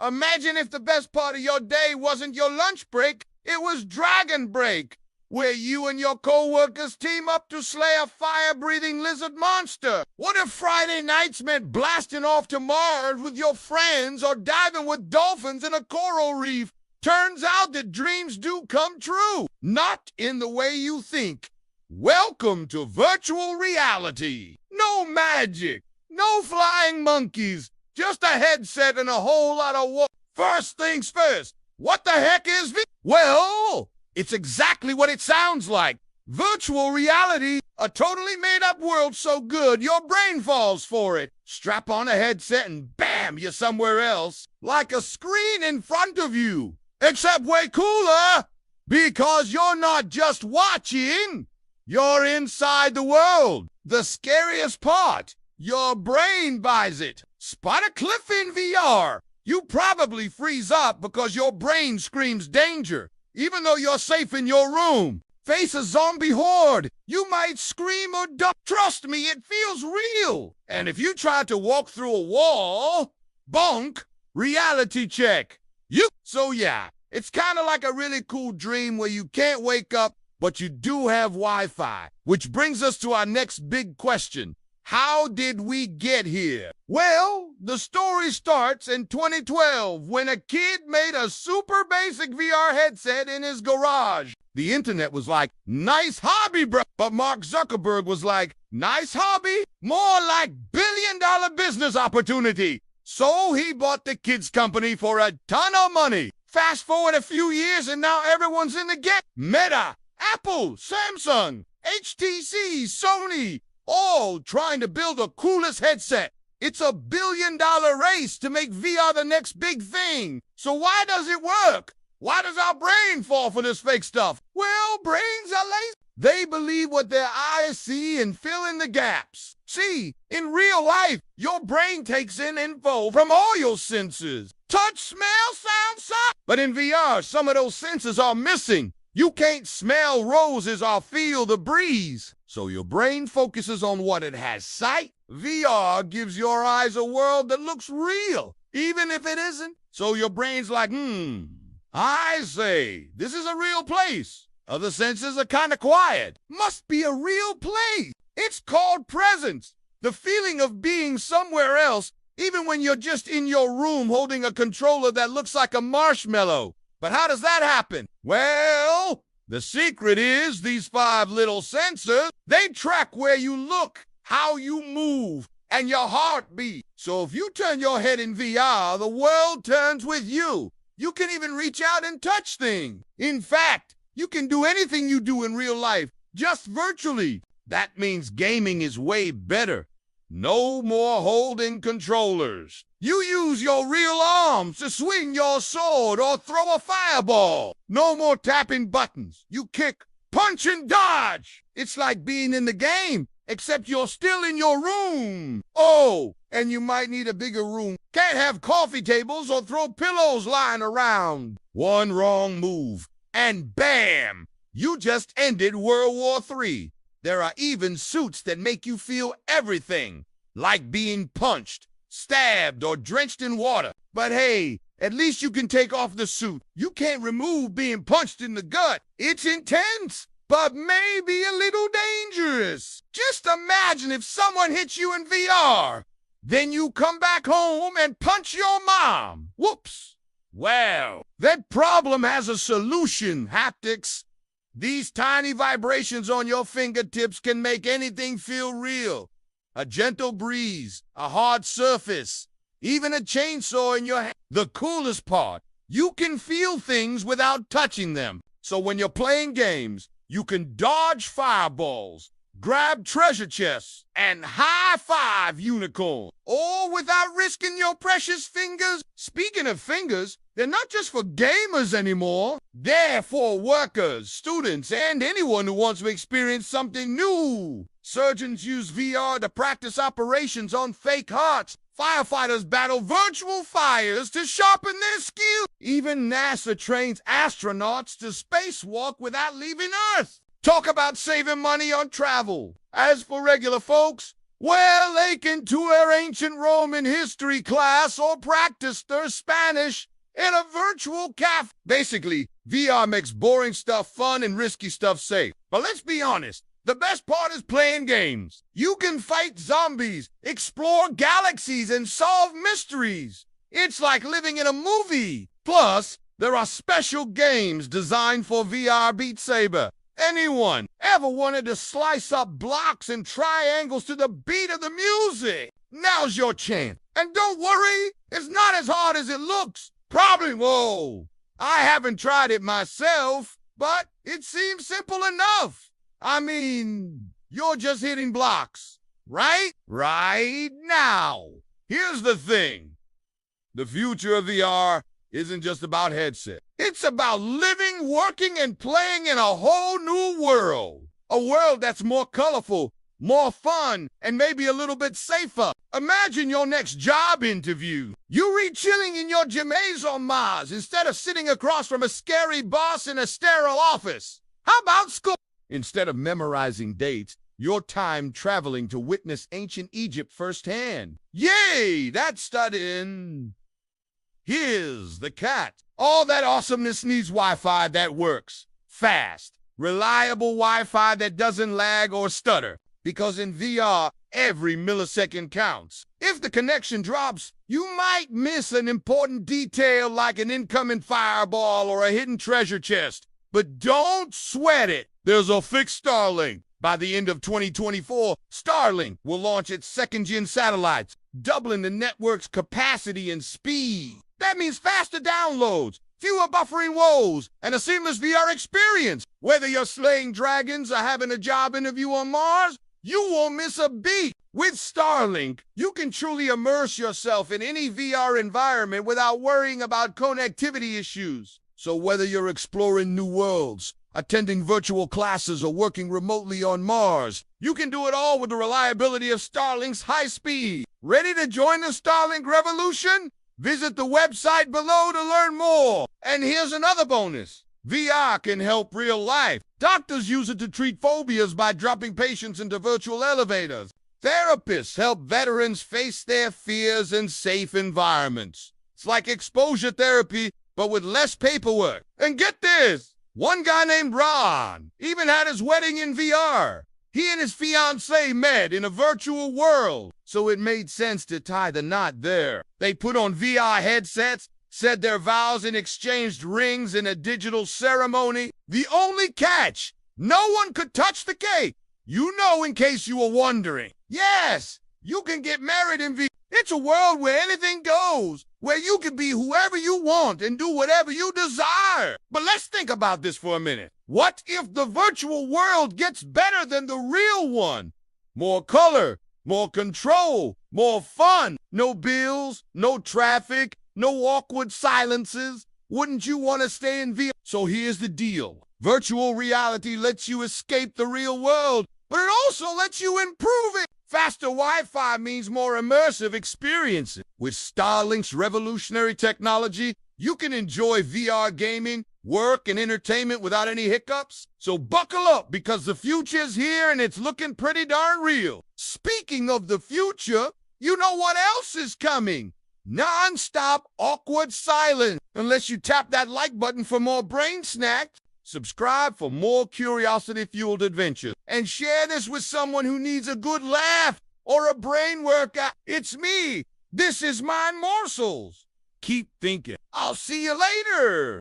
Imagine if the best part of your day wasn't your lunch break, it was Dragon Break, where you and your co-workers team up to slay a fire-breathing lizard monster. What if Friday nights meant blasting off to Mars with your friends or diving with dolphins in a coral reef? Turns out that dreams do come true, not in the way you think. Welcome to virtual reality. No magic, no flying monkeys, just a headset and a whole lot of work. First things first, what the heck is Well, it's exactly what it sounds like. Virtual reality, a totally made-up world so good your brain falls for it. Strap on a headset and bam, you're somewhere else, like a screen in front of you. Except way cooler, because you're not just watching, you're inside the world. The scariest part, your brain buys it. Spot a cliff in VR. You probably freeze up because your brain screams danger, even though you're safe in your room. Face a zombie horde. You might scream or duck. Trust me, it feels real. And if you try to walk through a wall, bonk, reality check. So yeah, it's kind of like a really cool dream where you can't wake up, but you do have Wi-Fi. Which brings us to our next big question. How did we get here? Well, the story starts in 2012 when a kid made a super basic VR headset in his garage. The internet was like, nice hobby, bro. But Mark Zuckerberg was like, nice hobby? More like billion-dollar business opportunity. So he bought the kid's company for a ton of money. Fast forward a few years and now everyone's in the game. Meta, Apple, Samsung, HTC, Sony, all trying to build the coolest headset. It's a billion-dollar race to make VR the next big thing. So why does it work? Why does our brain fall for this fake stuff? Well, brains are lazy. They believe what their eyes see and fill in the gaps. See, in real life, your brain takes in info from all your senses. Touch, smell, sound, sight. But in VR, some of those senses are missing. You can't smell roses or feel the breeze. So your brain focuses on what it has sight. VR gives your eyes a world that looks real, even if it isn't. So your brain's like, I say, this is a real place. Other senses are kind of quiet. Must be a real place. It's called presence. The feeling of being somewhere else, even when you're just in your room holding a controller that looks like a marshmallow. But how does that happen? Well, the secret is these 5 little sensors. They track where you look, how you move, and your heartbeat. So if you turn your head in VR, the world turns with you. You can even reach out and touch things. In fact, you can do anything you do in real life, just virtually. That means gaming is way better. No more holding controllers. You use your real arms to swing your sword or throw a fireball. No more tapping buttons. You kick, punch, and dodge. It's like being in the game, except you're still in your room. Oh, and you might need a bigger room. Can't have coffee tables or throw pillows lying around. One wrong move, and bam! You just ended World War III. There are even suits that make you feel everything, like being punched, stabbed, or drenched in water. But hey, at least you can take off the suit. You can't remove being punched in the gut. It's intense, but maybe a little dangerous. Just imagine if someone hits you in VR. Then you come back home and punch your mom. Whoops. Well, that problem has a solution, haptics. These tiny vibrations on your fingertips can make anything feel real. A gentle breeze, a hard surface, even a chainsaw in your hand. The coolest part, you can feel things without touching them. So when you're playing games, you can dodge fireballs, grab treasure chests, and high-five unicorns, all without risking your precious fingers. Speaking of fingers, they're not just for gamers anymore. They're for workers, students, and anyone who wants to experience something new. Surgeons use VR to practice operations on fake hearts. Firefighters battle virtual fires to sharpen their skills. Even NASA trains astronauts to spacewalk without leaving Earth. Talk about saving money on travel. As for regular folks, Well, they can tour ancient Roman history class or practice their Spanish in a virtual cafe. Basically, VR makes boring stuff fun and risky stuff safe. But let's be honest, the best part is playing games. You can fight zombies, explore galaxies, and solve mysteries. It's like living in a movie. Plus, there are special games designed for VR Beat Saber. Anyone ever wanted to slice up blocks and triangles to the beat of the music? Now's your chance. And don't worry, it's not as hard as it looks. Probably, whoa. I haven't tried it myself, but it seems simple enough. I mean, you're just hitting blocks, right? Right now. Here's the thing. The future of VR isn't just about headset. It's about living, working, and playing in a whole new world. A world that's more colorful, more fun, and maybe a little bit safer. Imagine your next job interview. You read chilling in your jammies on Mars instead of sitting across from a scary boss in a sterile office. How about school? Instead of memorizing dates, your time traveling to witness ancient Egypt firsthand. Yay, that's studying. Here's the cat. All that awesomeness needs Wi-Fi that works. Fast, reliable Wi-Fi that doesn't lag or stutter. Because in VR, every millisecond counts. If the connection drops, you might miss an important detail like an incoming fireball or a hidden treasure chest. But don't sweat it. There's a fixed Starlink. By the end of 2024, Starlink will launch its second-gen satellites, doubling the network's capacity and speed. That means faster downloads, fewer buffering woes, and a seamless VR experience. Whether you're slaying dragons or having a job interview on Mars, you won't miss a beat. With Starlink, you can truly immerse yourself in any VR environment without worrying about connectivity issues. So whether you're exploring new worlds, attending virtual classes, or working remotely on Mars, you can do it all with the reliability of Starlink's high speed. Ready to join the Starlink revolution? Visit the website below to learn more. And here's another bonus. VR can help real life. Doctors use it to treat phobias by dropping patients into virtual elevators. Therapists help veterans face their fears in safe environments. It's like exposure therapy, but with less paperwork. And get this, one guy named Ron even had his wedding in VR. He and his fiancée met in a virtual world, so it made sense to tie the knot there. They put on VR headsets, said their vows, and exchanged rings in a digital ceremony. The only catch, no one could touch the cake. You know, in case you were wondering. Yes, you can get married in VR. It's a world where anything goes, where you can be whoever you want and do whatever you desire. But let's think about this for a minute. What if the virtual world gets better than the real one? More color, more control, more fun. No bills, no traffic, no awkward silences. Wouldn't you want to stay in VR? So here's the deal. Virtual reality lets you escape the real world, but it also lets you improve it. Faster Wi-Fi means more immersive experiences. With Starlink's revolutionary technology, you can enjoy VR gaming, work, and entertainment without any hiccups. So buckle up, because the future's here and it's looking pretty darn real. Speaking of the future, you know what else is coming? Non-stop awkward silence. Unless you tap that like button for more brain snacks. Subscribe for more curiosity-fueled adventures. And share this with someone who needs a good laugh or a brain workout. It's me. This is my Morsels. Keep thinking. I'll see you later.